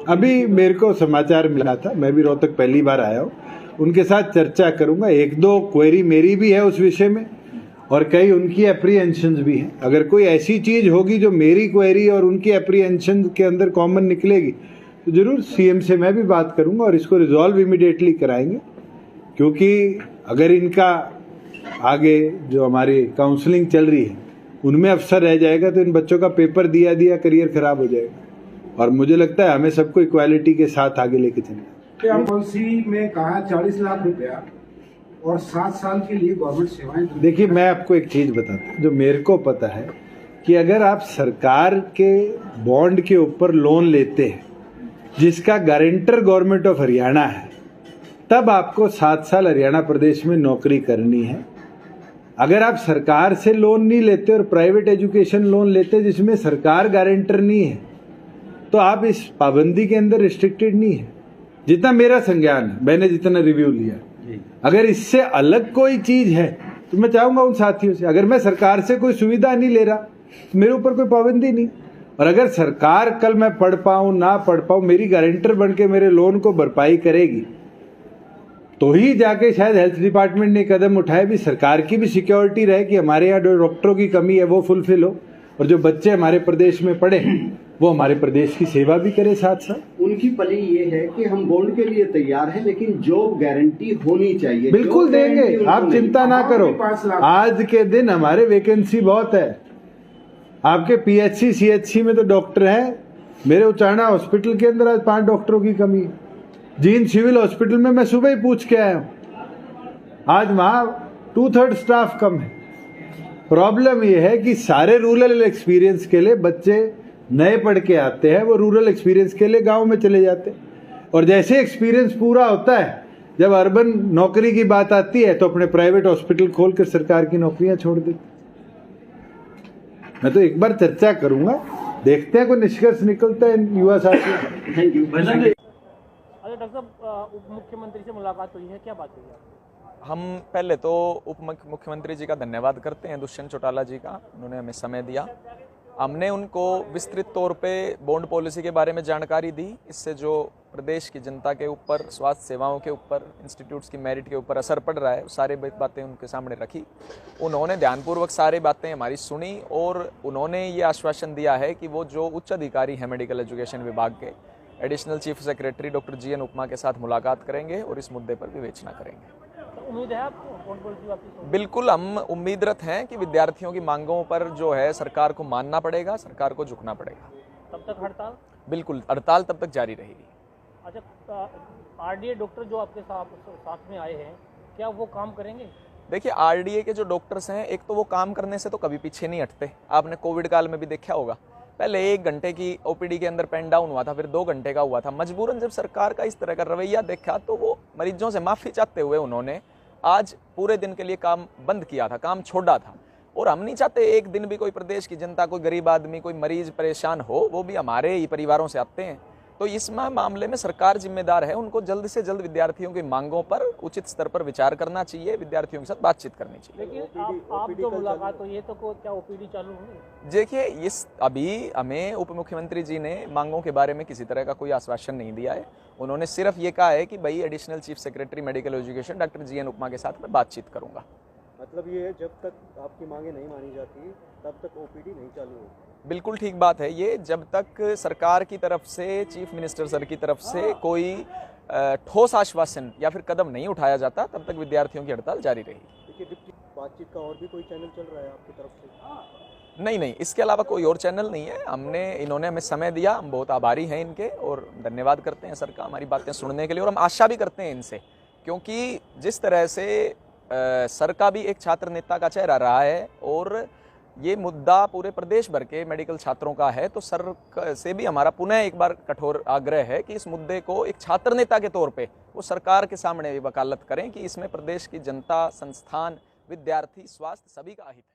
अभी मेरे को समाचार मिला था, मैं भी रोहतक पहली बार आया हूँ, उनके साथ चर्चा करूंगा। एक दो क्वेरी मेरी भी है उस विषय में और कई उनकी एप्रीहेंशंस भी हैं। अगर कोई ऐसी चीज होगी जो मेरी क्वेरी और उनकी एप्रीहेंशन के अंदर कॉमन निकलेगी तो जरूर सीएम से मैं भी बात करूंगा और इसको रिजॉल्व इमीडिएटली कराएंगे, क्योंकि अगर इनका आगे जो हमारी काउंसलिंग चल रही है उनमें अवसर रह जाएगा तो इन बच्चों का पेपर दिया दिया करियर खराब हो जाएगा। और मुझे लगता है हमें सबको इक्वालिटी के साथ आगे लेके चलना। पॉलिसी में कहा 40 लाख रुपया और 7 साल के लिए गवर्नमेंट सेवाएं। देखिए, मैं आपको एक चीज बताता हूँ जो मेरे को पता है कि अगर आप सरकार के बॉन्ड के ऊपर लोन लेते हैं जिसका गारंटर गवर्नमेंट ऑफ हरियाणा है, तब आपको 7 साल हरियाणा प्रदेश में नौकरी करनी है। अगर आप सरकार से लोन नहीं लेते और प्राइवेट एजुकेशन लोन लेते जिसमें सरकार गारंटर नहीं है तो आप इस पाबंदी के अंदर रिस्ट्रिक्टेड नहीं है। जितना मेरा संज्ञान है, मैंने जितना रिव्यू लिया, अगर इससे अलग कोई चीज है तो मैं चाहूंगा उन साथियों से, अगर मैं सरकार से कोई सुविधा नहीं ले रहा तो मेरे ऊपर कोई पाबंदी नहीं। और अगर सरकार कल मैं पढ़ पाऊं ना पढ़ पाऊं मेरी गारंटर बन के मेरे लोन को भरपाई करेगी तो ही जाके शायद हेल्थ डिपार्टमेंट ने कदम उठाए भी सरकार की भी सिक्योरिटी रहे कि हमारे यहाँ जो डॉक्टरों की कमी है वो फुलफिल हो और जो बच्चे हमारे प्रदेश में पढ़े वो हमारे प्रदेश की सेवा भी करे साथ साथ। उनकी पली ये है कि हम बॉन्ड के लिए तैयार हैं लेकिन जॉब गारंटी होनी चाहिए। बिल्कुल देंगे, आप चिंता ना करो। आज के दिन हमारे वैकेंसी बहुत है। आपके पीएचसी सीएचसी में तो डॉक्टर हैं। मेरे उचाना हॉस्पिटल के अंदर आज 5 डॉक्टरों की कमी है। जीन सिविल हॉस्पिटल में मैं सुबह ही पूछ के आया हूं, आज वहां 2/3 स्टाफ कम है। प्रॉब्लम यह है कि सारे रूरल एक्सपीरियंस के लिए बच्चे नए पढ़ के आते हैं, वो रूरल एक्सपीरियंस के लिए गांव में चले जाते हैं और जैसे एक्सपीरियंस पूरा होता है जब अर्बन नौकरी की बात आती है तो अपने प्राइवेट हॉस्पिटल खोलकर सरकार की नौकरियां छोड़ देते। मैं तो एक बार चर्चा करूंगा, देखते हैं कोई निष्कर्ष निकलता है युवा साथियों। Thank you. डॉक्टर साहब, उप मुख्यमंत्री से मुलाकात हुई है, क्या बात हुई है? हम पहले तो उप मुख्यमंत्री जी का धन्यवाद करते हैं, दुष्यंत चौटाला जी का। उन्होंने हमें समय दिया। हमने उनको विस्तृत तौर पे बॉन्ड पॉलिसी के बारे में जानकारी दी। इससे जो प्रदेश की जनता के ऊपर, स्वास्थ्य सेवाओं के ऊपर, इंस्टीट्यूट्स की मेरिट के ऊपर असर पड़ रहा है, सारी बातें उनके सामने रखी। उन्होंने ध्यानपूर्वक सारी बातें हमारी सुनी और उन्होंने ये आश्वासन दिया है कि वो जो उच्च अधिकारी हैं मेडिकल एजुकेशन विभाग के, additional chief secretary doctor G N Upma के साथ मुलाकात करेंगे और इस मुद्दे पर विवेचना करेंगे। तो उम्मीद है आपको बॉन्ड पॉलिसी वापस होगी? बिल्कुल, हम उम्मीदरत हैं कि विद्यार्थियों की मांगों पर जो है सरकार को मानना पड़ेगा, सरकार को झुकना पड़ेगा। तब तक हड़ताल? बिल्कुल, हड़ताल तब तक जारी रहेगी। अच्छा, आरडीए डॉक्टर जो आपके साथ में आए हैं, क्या वो काम करेंगे? देखिए, आरडीए के जो डॉक्टर्स हैं, एक तो वो काम करने से तो कभी पीछे नहीं हटते। आपने कोविड काल में भी देखा होगा, पहले 1 घंटे की ओपीडी के अंदर पेन डाउन हुआ था, फिर 2 घंटे का हुआ था। मजबूरन जब सरकार का इस तरह का रवैया देखा तो वो मरीजों से माफ़ी चाहते हुए उन्होंने आज पूरे दिन के लिए काम बंद किया था, काम छोड़ा था। और हम नहीं चाहते एक दिन भी कोई प्रदेश की जनता, कोई गरीब आदमी, कोई मरीज परेशान हो, वो भी हमारे ही परिवारों से आते हैं। तो इस मामले में सरकार जिम्मेदार है, उनको जल्द से जल्द विद्यार्थियों की मांगों पर उचित स्तर पर विचार करना चाहिए, विद्यार्थियों के साथ बातचीत करनी चाहिए। लेकिन आप जो मुलाकात हुई है तो क्या ओपीडी चालू हुई? देखिए, इस अभी हमें उप मुख्यमंत्री जी ने मांगों के बारे में किसी तरह का कोई आश्वासन नहीं दिया है। उन्होंने सिर्फ ये कहा है कि भाई additional chief secretary medical education doctor G N Upma के साथ मैं बातचीत करूंगा। मतलब ये है, जब तक आपकी मांगे नहीं मानी जाती तब तक ओपीडी नहीं चालू होगी। बिल्कुल ठीक बात है ये। जब तक सरकार की तरफ से, चीफ मिनिस्टर सर की तरफ से कोई ठोस आश्वासन या फिर कदम नहीं उठाया जाता तब तक विद्यार्थियों की हड़ताल जारी रहेगी। देखिए, डिप्टी बातचीत का और भी कोई चैनल चल रहा है आपकी तरफ से? नहीं, इसके अलावा कोई और चैनल नहीं है। इन्होंने हमें समय दिया, हम बहुत आभारी हैं इनके और धन्यवाद करते हैं सर का हमारी बातें सुनने के लिए। और हम आशा भी करते हैं इनसे, क्योंकि जिस तरह से सर का भी एक छात्र नेता का चेहरा रहा है और ये मुद्दा पूरे प्रदेश भर के मेडिकल छात्रों का है, तो सर से भी हमारा पुनः एक बार कठोर आग्रह है कि इस मुद्दे को एक छात्र नेता के तौर पे वो सरकार के सामने वकालत करें कि इसमें प्रदेश की जनता, संस्थान, विद्यार्थी, स्वास्थ्य सभी का हित है।